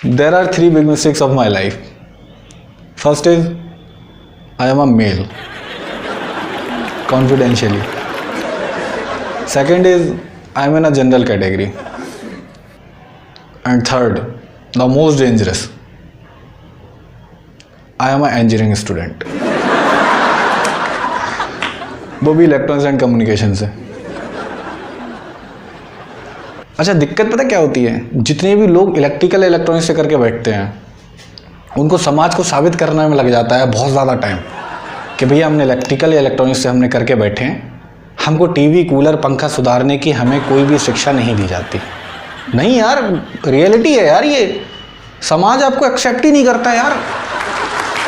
There are three big mistakes of my life. First is I am a male, confidentially. Second is I am in a general category. And third, the most dangerous, I am an engineering student. वो भी electronics and communication से। अच्छा, दिक्कत पता क्या होती है, जितने भी लोग इलेक्ट्रिकल इलेक्ट्रॉनिक्स से करके बैठते हैं उनको समाज को साबित करने में लग जाता है बहुत ज़्यादा टाइम कि भैया हमने इलेक्ट्रिकल या इलेक्ट्रॉनिक्स से हमने करके बैठे हैं, हमको टीवी कूलर पंखा सुधारने की हमें कोई भी शिक्षा नहीं दी जाती। नहीं यार, रियलिटी है यार, ये समाज आपको एक्सेप्ट ही नहीं करता यार।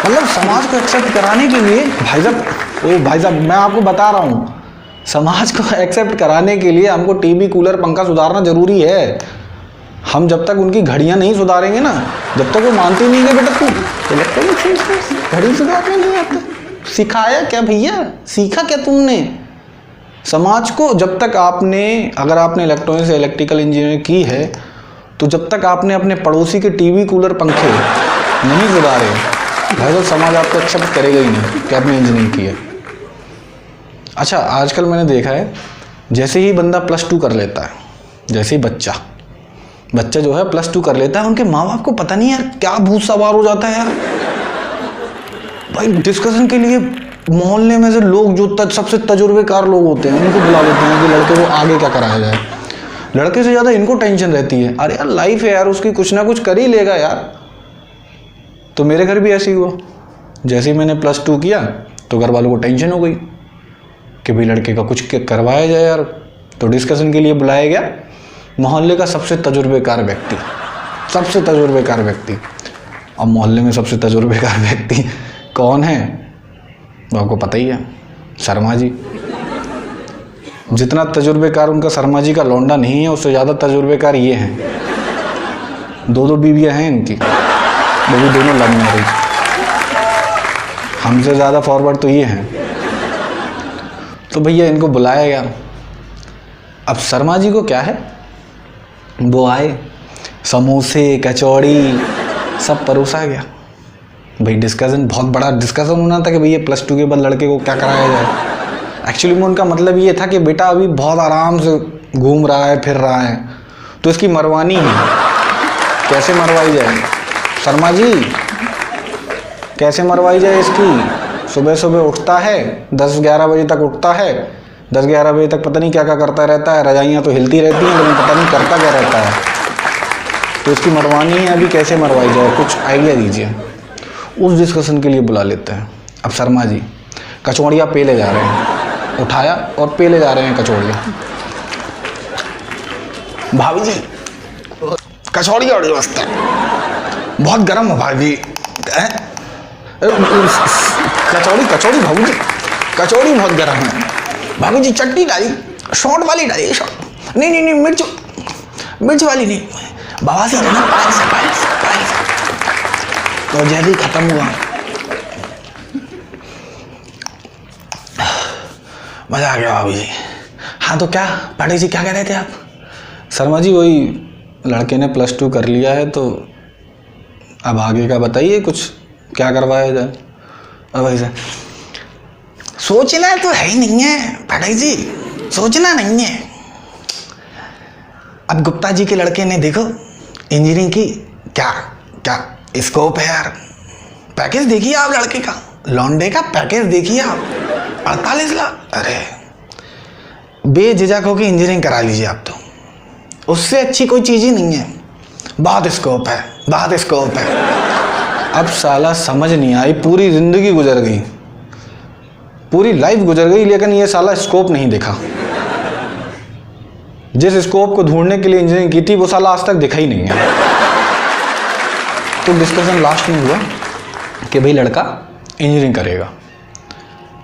मतलब समाज को एक्सेप्ट कराने के लिए भाई साहब मैं आपको बता रहा हूँ, समाज को एक्सेप्ट कराने के लिए हमको टीवी कूलर पंखा सुधारना ज़रूरी है। हम जब तक उनकी घड़ियाँ नहीं सुधारेंगे ना, जब तक वो मानते नहीं है बेटा तू इलेक्ट्रॉनिक घड़ी सुधारना नहीं आता, सिखाया क्या भैया, सीखा क्या तुमने? समाज को जब तक आपने, अगर आपने इलेक्ट्रॉनिक्स या इलेक्ट्रिकल इंजीनियरिंग की है तो जब तक आपने अपने पड़ोसी के टीवी कूलर पंखे नहीं सुधारे भाई तो समाज आपको एक्सेप्ट करेगा ही नहीं कि आपने इंजीनियरिंग की है। अच्छा, आजकल मैंने देखा है जैसे ही बंदा +2 कर लेता है, जैसे ही बच्चा जो है +2 कर लेता है, उनके माँ बाप को पता नहीं यार क्या भूत सवार हो जाता है यार। भाई डिस्कशन के लिए मोहल्ले में से लोग जो सबसे तजुर्बेकार लोग होते हैं उनको बुला लेते हैं कि लड़के को आगे क्या कराया जाए। लड़के से ज़्यादा इनको टेंशन रहती है, अरे यार लाइफ है यार, उसकी कुछ ना कुछ कर ही लेगा यार। तो मेरे घर भी ऐसे ही हुआ, जैसे ही मैंने +2 किया तो घर वालों को टेंशन हो गई कि भाई लड़के का कुछ करवाया जाए यार। तो डिस्कशन के लिए बुलाया गया मोहल्ले का सबसे तजुर्बेकार व्यक्ति। अब मोहल्ले में सबसे तजुर्बेकार व्यक्ति कौन है वो आपको पता ही है, शर्मा जी। जितना तजुर्बेकार उनका शर्मा जी का लौंडा नहीं है, उससे ज़्यादा तजुर्बेकार ये हैं। 2 बीवियाँ हैं इनकी, वो भी दोनों लव मैरिज। हमसे ज़्यादा फॉरवर्ड तो ये हैं। तो भैया इनको बुलाया गया। अब शर्मा जी को क्या है, वो आए, समोसे कचौड़ी सब परोसा गया। भाई डिस्कशन, बहुत बड़ा डिस्कशन होना था कि भैया +2 के बाद लड़के को क्या कराया जाए। एक्चुअली में उनका मतलब ये था कि बेटा अभी बहुत आराम से घूम रहा है, फिर रहा है, तो इसकी मरवानी है। कैसे मरवाई जाए शर्मा जी, कैसे मरवाई जाए इसकी? सुबह सुबह उठता है, 10-11 बजे तक उठता है, 10-11 बजे तक पता नहीं क्या क्या करता रहता है। रजाइयाँ तो हिलती रहती हैं लेकिन पता नहीं करता क्या रहता है। तो इसकी मरवानी है, अभी कैसे मरवाई जाए, कुछ आइडिया दीजिए। उस डिस्कशन के लिए बुला लेते हैं। अब शर्मा जी कचौड़ियाँ पेले जा रहे हैं, उठाया और पेले जा रहे हैं कचौड़ियाँ। भाभी जी कचौड़ी और व्यवस्था बहुत गर्म है भाभी। कचौड़ी भाभी जी, कचौड़ी बहुत गर्म है भाभी जी। चटनी डाली, शॉर्ट वाली डाली, शॉर्ट नहीं मिर्च वाली नहीं, बवासीर है ना, पायस। तो जल्दी खत्म हुआ, मजा आ गया भाभी जी। हाँ तो क्या पाटिल जी क्या कह रहे थे आप? शर्मा जी वही लड़के ने +2 कर लिया है तो अब आगे का बताइए, कुछ क्या करवाया जाए। अब ऐसा सोचना तो है ही नहीं है पाटिल जी, सोचना नहीं है। अब गुप्ता जी के लड़के ने देखो इंजीनियरिंग की, क्या स्कोप है यार। पैकेज देखिए आप लड़के का, लौंडे का पैकेज देखिए आप, 48 लाख। अरे बेझिझक होकर इंजीनियरिंग करा लीजिए आप, तो उससे अच्छी कोई चीज़ ही नहीं है। बहुत स्कोप है। अब साला समझ नहीं आई, पूरी ज़िंदगी गुजर गई, पूरी लाइफ गुजर गई, लेकिन ये साला स्कोप नहीं देखा। जिस स्कोप को ढूंढने के लिए इंजीनियरिंग की थी वो साला आज तक दिखा ही नहीं है। तो डिस्कशन लास्ट में हुआ कि भाई लड़का इंजीनियरिंग करेगा।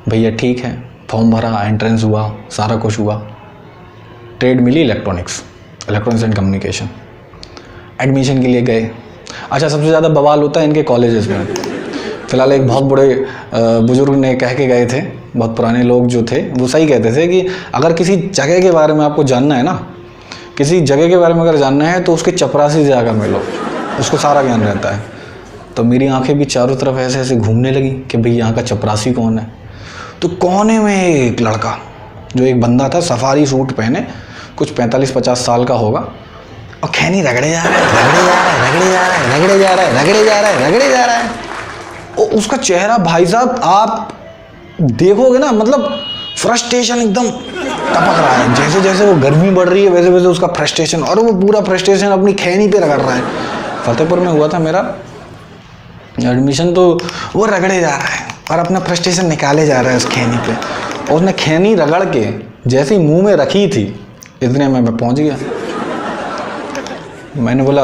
भैया ठीक है, फॉर्म भरा, एंट्रेंस हुआ, सारा कुछ हुआ, ट्रेड मिली इलेक्ट्रॉनिक्स एंड कम्युनिकेशन। एडमिशन के लिए गए। अच्छा, सबसे ज़्यादा बवाल होता है इनके कॉलेजेस में। फ़िलहाल एक बहुत बड़े बुज़ुर्ग ने कह के गए थे, बहुत पुराने लोग जो थे वो सही कहते थे कि अगर किसी जगह के बारे में आपको जानना है ना, किसी जगह के बारे में अगर जानना है तो उसके चपरासी से जाकर मिलो। उसको सारा ज्ञान रहता है। तो मेरी आंखें भी चारों तरफ ऐसे ऐसे घूमने लगी कि भाई यहाँ का चपरासी कौन है। तो कोने में एक लड़का, जो एक बंदा था सफारी सूट पहने, कुछ 45-50 साल का होगा, और खैनी रगड़े जा रहा है, रगड़े जा रहा है, रगड़े जा रहा है, रगड़े जा रहा है, रगड़े जा रहा है, रगड़े जा रहा है। और उसका चेहरा भाई साहब आप देखोगे ना, मतलब फ्रस्ट्रेशन एकदम टपक रहा है। जैसे जैसे वो गर्मी बढ़ रही है वैसे वैसे उसका फ्रस्ट्रेशन, और वो पूरा फ्रस्ट्रेशन अपनी खैनी पे रगड़ रहा है। फतेहपुर में हुआ था मेरा एडमिशन, तो वो रगड़े जा रहा है और अपना फ्रस्ट्रेशन निकाले जा रहा है उस खैनी पे। और उसने खैनी रगड़ के जैसे ही मुंह में रखी थी, इतने में मैं पहुंच गया। मैंने बोला,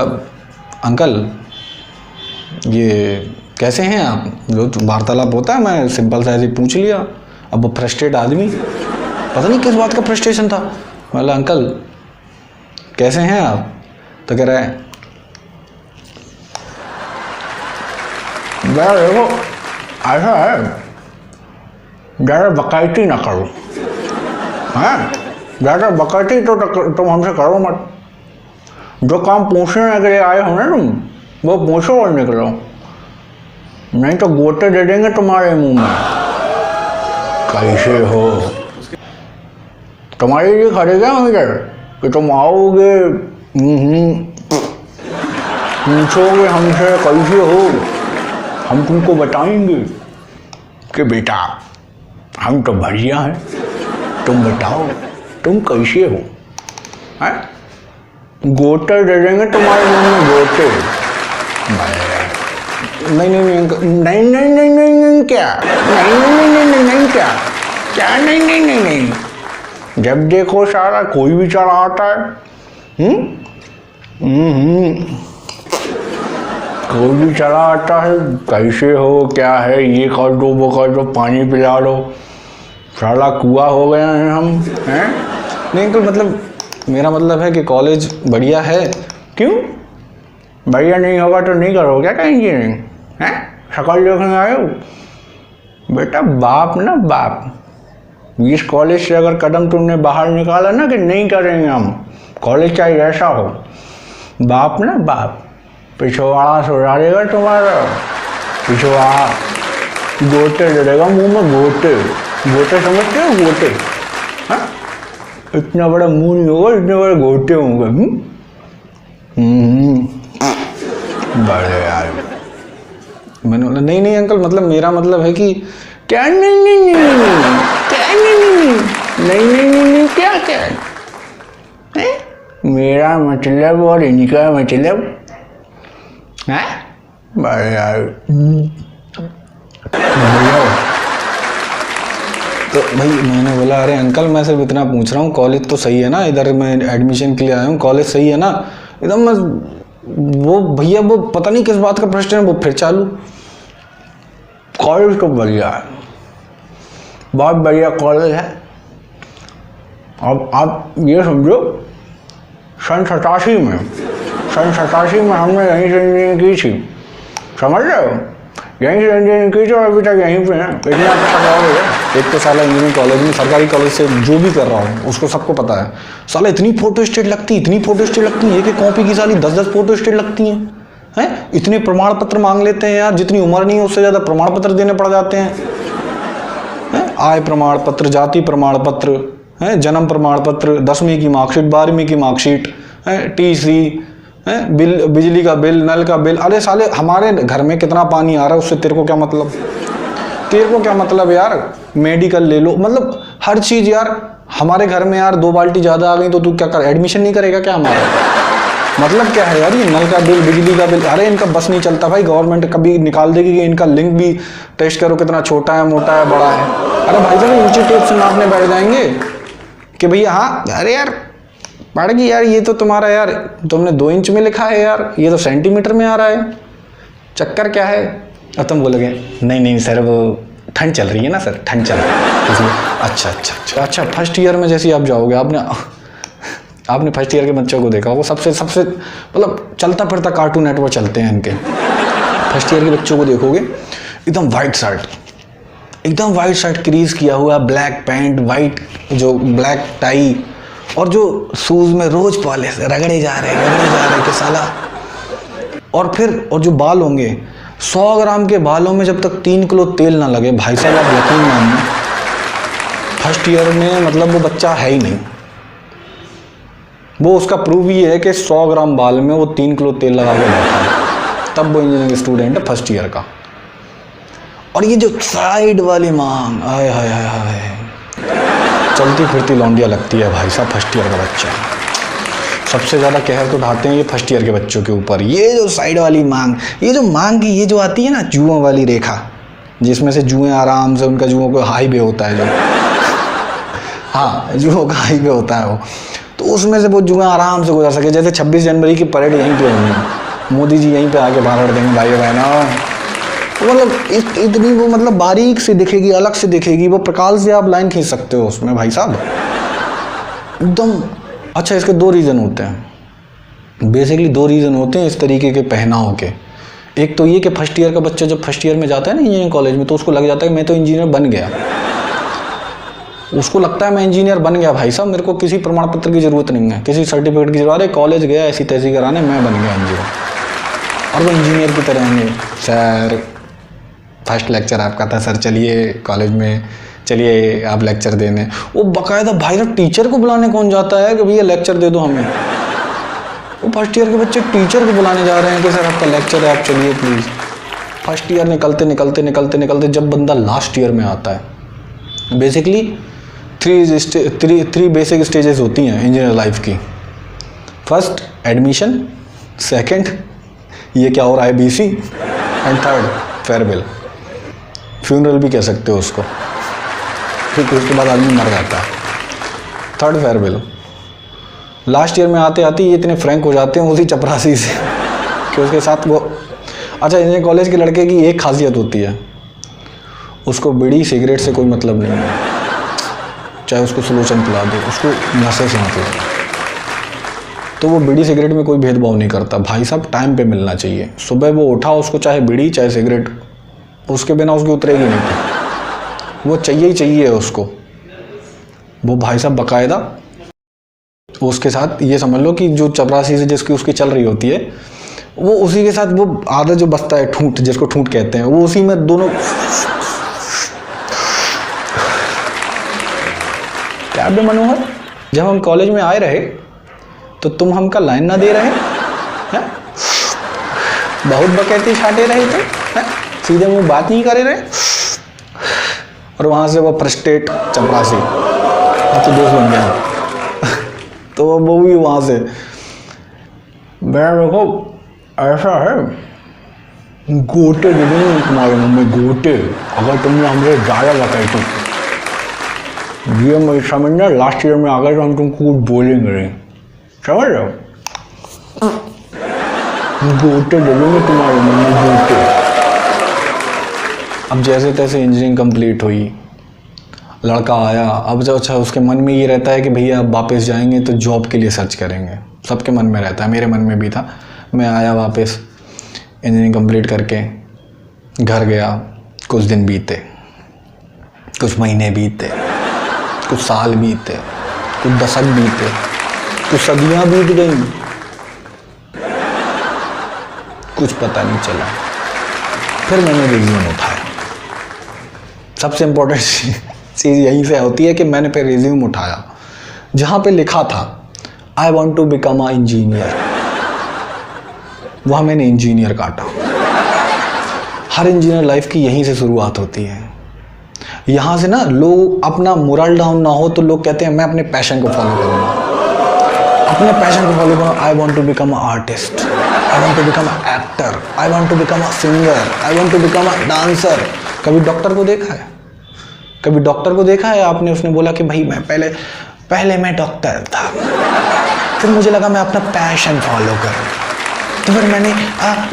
अंकल ये कैसे हैं आप? जो वार्तालाप होता है, मैं सिंपल सा ऐसे पूछ लिया। अब वो फ्रस्ट्रेट आदमी, पता नहीं किस बात का फ्रस्ट्रेशन था। बोला, अंकल कैसे हैं आप? तो कह रहा है, देखो ऐसा है, ज़्यादा बकायती ना करो, हाँ ज़्यादा बकायती तो तुम हमसे करो मत। जो काम पूछने के लिए आए हो ना तुम, वो पूछो और निकलो, नहीं तो गोते दे देंगे तुम्हारे मुंह में। कैसे हो? तुम्हारे लिए खड़े गए हम इधर कि तुम आओगे, पूछोगे हमसे कैसे हो, हम तुमको बताएंगे कि बेटा हम तो बढ़िया हैं, तुम बताओ तुम कैसे हो। हैं? गोटे दे देंगे तुम्हारे मुंह में, गोटे। नहीं नहीं नहीं नहीं नहीं नहीं नहीं क्या, नहीं नहीं नहीं नहीं नहीं क्या, क्या नहीं नहीं नहीं नहीं। जब देखो सारा कोई भी चढ़ा आता है, कोई भी चढ़ा आता है, कैसे हो, क्या है, ये कर दो वो कर दो, पानी पिला दो, साला कुआ हो गया है हम, हैं? नहीं तो मतलब मेरा मतलब है कि कॉलेज बढ़िया है। क्यों बढ़िया नहीं होगा तो नहीं करो क्या इंजीनियरिंग? हैं? शकल देखने आए हो? बेटा बाप ना बाप, इस कॉलेज से अगर कदम तुमने बाहर निकाला ना कि नहीं करेंगे हम, कॉलेज चाहे ऐसा हो, बाप ना बाप पिछवाड़ा सुधारेगा तुम्हारा, पिछवाड़ा गोटे दे देगा मुँह में, गोटे। गोटे समझते हो? गोटे, हाँ इतना बड़ा मुंह नहीं होगा, इतने बड़े गोटे होंगे। बड़े यार। मैंने बोला, नहीं नहीं अंकल, मतलब मेरा मतलब है कि क्या नहीं नहीं नहीं नहीं क्या नहीं नहीं नहीं नहीं नहीं नहीं क्या क्या है? मेरा मतलब और इनका मतलब है। बड़े यार। तो भाई मैंने बोला, अरे अंकल मैं सिर्फ इतना पूछ रहा हूँ, कॉलेज तो सही है ना, इधर मैं एडमिशन के लिए आया हूँ, कॉलेज सही है ना एकदम। मैं वो भैया वो पता नहीं किस बात का प्रश्न है, वो फिर चालू। कॉलेज तो बढ़िया है, बहुत बढ़िया कॉलेज है। अब आप ये समझो, सन 87 में हमने यहीं से इंजीनियरिंग की थी, समझ रहे हो? यहीं से इंजीनियरिंग की थी और अभी तक यहीं पे है। इतना अच्छा कॉलेज है। एक तो साला इंजीनियरिंग कॉलेज में, सरकारी कॉलेज से जो भी कर रहा हूँ उसको सबको पता है, साला इतनी फोटो स्टेट लगती है, इतनी फोटो स्टेट लगती है, एक कॉपी की साली 10-10 फोटो स्टेट लगती हैं। हैं? इतने प्रमाण पत्र मांग लेते हैं यार, जितनी उम्र नहीं है उससे ज़्यादा प्रमाण पत्र देने पड़ जाते हैं। आय प्रमाण पत्र, जाति प्रमाण पत्र, है जन्म प्रमाण पत्र, 10वीं की मार्कशीट, 12वीं की मार्कशीट, टीसी, बिल, बिजली का बिल, नल का बिल। अरे साले हमारे घर में कितना पानी आ रहा है उससे तेरे को क्या मतलब? तेरे को क्या मतलब यार? मेडिकल ले लो, मतलब हर चीज़ यार। हमारे घर में यार 2 बाल्टी ज़्यादा आ गई तो तू क्या कर, एडमिशन नहीं करेगा क्या हमारा? मतलब क्या है यार? ये नल का बिल, बिजली का बिल, अरे इनका बस नहीं चलता भाई। गवर्नमेंट कभी निकाल देगी कि इनका लिंक भी टेस्ट करो कितना छोटा है, मोटा है, बड़ा है। अरे भाई साहब ऊंची टेप से नापने बैठ जाएंगे कि भैया हाँ, अरे यार पड़ गई यार, ये तो तुम्हारा यार तुमने 2 इंच में लिखा है यार, ये तो सेंटीमीटर में आ रहा है, चक्कर क्या है? और तुम बोलोगे नहीं नहीं सर वो ठंड चल रही है ना सर, ठंड चल रही है इसलिए। अच्छा अच्छा अच्छा अच्छा। फर्स्ट ईयर में जैसे आप जाओगे, आपने फर्स्ट ईयर के बच्चों को देखा, वो सबसे मतलब चलता फिरता कार्टून नेटवर्क चलते हैं इनके। फर्स्ट ईयर के बच्चों को देखोगे एकदम वाइट शर्ट, एकदम वाइट शर्ट क्रीज किया हुआ, ब्लैक पैंट, वाइट जो ब्लैक टाई, और जो शूज़ में रोज पॉलिश, रगड़े जा रहे कि साला और जो बाल होंगे, 100 ग्राम के बालों में जब तक 3 किलो तेल ना लगे, भाई साहब आप यकीन मानिए फर्स्ट ईयर में मतलब वो बच्चा है ही नहीं। वो उसका प्रूव ही है कि 100 ग्राम बाल में वो 3 किलो तेल लगा के बैठा है, तब वो इंजीनियरिंग स्टूडेंट है फर्स्ट ईयर का। और ये जो साइड वाली मांग, आय हाय हाय हाय, चलती फिरती लौंडिया लगती है भाई साहब फर्स्ट ईयर का बच्चा। सबसे ज़्यादा कहर तो उठाते हैं ये फर्स्ट ईयर के बच्चों के ऊपर। ये जो साइड वाली मांग, ये जो मांग की ये जो आती है ना जुओं वाली रेखा, जिसमें से जुएं आराम से, उनका जुओं का हाईवे होता है जो हाँ जुओं का हाईवे होता है वो, तो उसमें से वो जुएं आराम से गुजर सके। जैसे 26 जनवरी की परेड यहीं पे होगी, मोदी जी यहीं पे आके भाषण देंगे भाई बहनों, मतलब इतनी वो मतलब बारीक से दिखेगी, अलग से दिखेगी, वो प्रकाश से आप लाइन खींच सकते हो उसमें भाई साहब एकदम। अच्छा, इसके 2 रीज़न होते हैं, बेसिकली 2 रीज़न होते हैं इस तरीके के पहनाव के। एक तो ये कि फर्स्ट ईयर का बच्चा जब फर्स्ट ईयर में जाता है ना इंजीनियरिंग कॉलेज में, तो उसको लग जाता है कि मैं तो इंजीनियर बन गया। उसको लगता है मैं इंजीनियर बन गया भाई साहब, मेरे को किसी प्रमाण पत्र की ज़रूरत नहीं है, किसी सर्टिफिकेट की जरूरत है, कॉलेज गया ऐसी तैसी कराने, मैं बन गया इंजीनियर। और वो इंजीनियर की तरह होंगे, सर फर्स्ट लेक्चर आपका था सर, चलिए कॉलेज में, चलिए आप लेक्चर देने। वो बाकायदा भाई साहब टीचर को बुलाने कौन जाता है कि भैया लेक्चर दे दो हमें। वो फर्स्ट ईयर के बच्चे टीचर को बुलाने जा रहे हैं कि सर आपका लेक्चर है, आप चलिए प्लीज़। फर्स्ट ईयर निकलते निकलते निकलते निकलते जब बंदा लास्ट ईयर में आता है, बेसिकली 3 बेसिक स्टेजेस होती हैं इंजीनियर लाइफ की। फर्स्ट एडमिशन, सेकंड ये क्या हो रहा है BC, and third farewell, funeral भी कह सकते हो उसको, क्योंकि उसके बाद आदमी मर जाता है। Third farewell. लास्ट ईयर में आते आते ये इतने फ्रैंक हो जाते हैं उसी चपरासी से कि उसके साथ वो, अच्छा इंजीनियरिंग कॉलेज के लड़के की एक खासियत होती है, उसको बीड़ी सिगरेट से कोई मतलब नहीं है, चाहे उसको सुलोचन पिला दो, उसको नशे से मतलब। तो वो बीड़ी सिगरेट में कोई भेदभाव नहीं करता भाई साहब, टाइम पे मिलना चाहिए। सुबह वो उठा, उसको चाहे बीड़ी चाहे सिगरेट, उसके बिना उसकी उतरेगी नहीं, वो चाहिए ही चाहिए उसको। वो भाई साहब बाकायदा उसके साथ ये समझ लो कि जो चपरासी से जिसकी उसकी चल रही होती है, वो उसी के साथ वो आदत जो बसता है ठूंठ, जिसको ठूंठ कहते हैं, वो उसी में दोनों क्या बे मनोहर, जब हम कॉलेज में आए रहे तो तुम हमका लाइन ना दे रहे हैं, बहुत बकैती छाटे रहे थे, सीधे मुंह बात नहीं करे रहे। और वहाँ से वो फ्रस्ट्रेट चपरासी तो दोस्त बन गया तो वो भी वहाँ से, मैं देखो ऐसा है, गोटे दे देंगे तुम्हारे मुँह में, गोटे, अगर तुमने हमसे ज़्यादा बकैती, ये मैं समझना लास्ट ईयर में आकर तो हम तुमको कुछ बोलेंगे नहीं, समझ रहे हो, गोटे दे देंगे तुम्हारे मुँह में, गोटे। अब जैसे तैसे इंजीनियरिंग कंप्लीट हुई, लड़का आया, अब जो अच्छा उसके मन में ये रहता है कि भैया अब वापस जाएंगे तो जॉब के लिए सर्च करेंगे, सबके मन में रहता है, मेरे मन में भी था। मैं आया वापस इंजीनियरिंग कंप्लीट करके घर गया, कुछ दिन बीते, कुछ महीने बीते, कुछ साल बीते, कुछ दशक बीते, कुछ सदियाँ बीत गई, कुछ पता नहीं चला। फिर मैंने रिज्यूम उठाया। सबसे इम्पोर्टेंट चीज़ यहीं से होती है कि मैंने फिर रिज्यूम उठाया जहाँ पे लिखा था I want to become a engineer, वहाँ मैंने इंजीनियर काटा। हर इंजीनियर लाइफ की यहीं से शुरुआत होती है। यहाँ से ना लोग अपना मोरल डाउन ना हो तो लोग कहते हैं मैं अपने पैशन को फॉलो करूँगा, अपने पैशन को फॉलो करूँगा। I want to become a artist, I want to become a actor, I want to become a singer, I want to become a dancer. कभी डॉक्टर को देखा है, कभी डॉक्टर को देखा है आपने, उसने बोला कि भाई मैं पहले मैं डॉक्टर था, फिर मुझे लगा मैं अपना पैशन फॉलो करूँ, तो फिर मैंने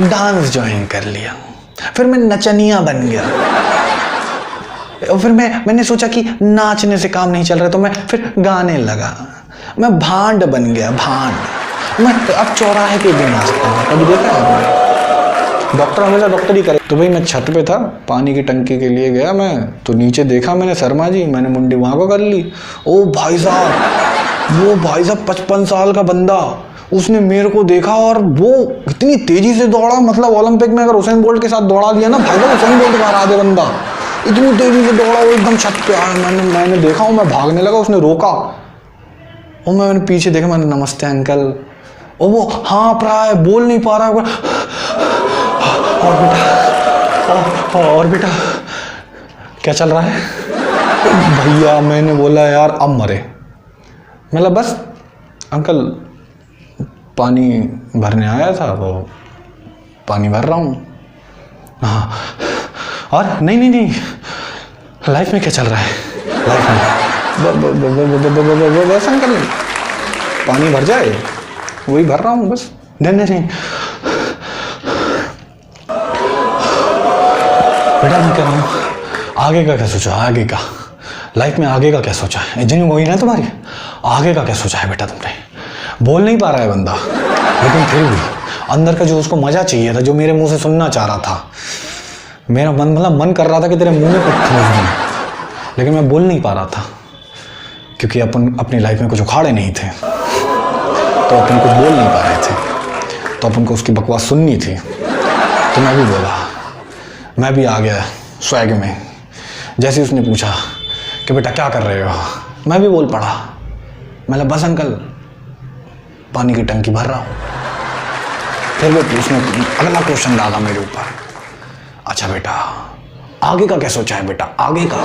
डांस ज्वाइन कर लिया, फिर मैं नचनिया बन गया, और फिर मैंने सोचा कि नाचने से काम नहीं चल रहा तो मैं फिर गाने लगा, मैं भांड बन गया, भांड। मैं अब चौराहे पे भी नाचता हूँ, कभी देखा है आपने? डॉक्टर हमेशा डॉक्टर ही करे। तो भाई मैं छत पे था, पानी की टंकी के लिए गया मैं, तो नीचे देखा मैंने शर्मा जी, मैंने मुंडी वहाँ को कर ली। ओ भाई साहब, वो भाई साहब 55 साल का बंदा, उसने मेरे को देखा और वो इतनी तेजी से दौड़ा, मतलब ओलंपिक में अगर उसेन बोल्ट के साथ दौड़ा दिया ना भाई, साहब उसेन बोल्ट मारा दे बंदा, इतनी तेजी से दौड़ा वो एकदम छत पे आया। मैंने देखा हूँ, मैं भागने लगा, उसने रोका और मैंने पीछे देखा, मैंने नमस्ते अंकल, और वो हाँ प्राय बोल नहीं पा रहा है। और बेटा क्या चल रहा है भैया? मैंने बोला यार अब मरे। मतलब बस अंकल पानी भरने आया था, वो पानी भर रहा हूँ। हाँ, और नहीं लाइफ में क्या चल रहा है? लाइफ में बस अंकल पानी भर जाए वही भर रहा हूँ बस। नहीं बेटा मैं कह रहा हूँ आगे का क्या सोचा? आगे का लाइफ में आगे का क्या सोचा है? इंजीनियरिंग हुई ना तुम्हारी, आगे का क्या सोचा है बेटा तुमने? बोल नहीं पा रहा है बंदा, लेकिन फिर भी अंदर का जो उसको मजा चाहिए था, जो मेरे मुंह से सुनना चाह रहा था, मेरा मन कर रहा था कि तेरे मुंह में कुछ ठूस दूं, लेकिन मैं बोल नहीं पा रहा था क्योंकि अपन अपनी लाइफ में कुछ उखाड़े नहीं थे, तो अपन कुछ बोल नहीं पा रहे थे, तो अपन को उसकी बकवास सुननी थी। तो मैं भी बोला, मैं भी आ गया स्वैग में। जैसे उसने पूछा कि बेटा क्या कर रहे हो, मैं भी बोल पड़ा, मैं बस अंकल पानी की टंकी भर रहा हूँ। फिर वो उसने अगला क्वेश्चन डाला मेरे ऊपर, अच्छा बेटा आगे का क्या सोचा है? बेटा आगे का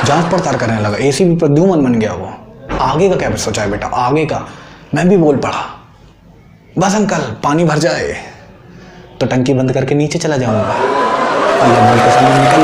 जांच पड़ताल करने लगा, एसीपी प्रद्युमन बन गया वो। आगे का क्या सोचा है बेटा? आगे का। मैं भी बोल पड़ा, बस अंकल पानी भर जाए तो टंकी बंद करके नीचे चला जाऊंगा। बोल के सामने निकल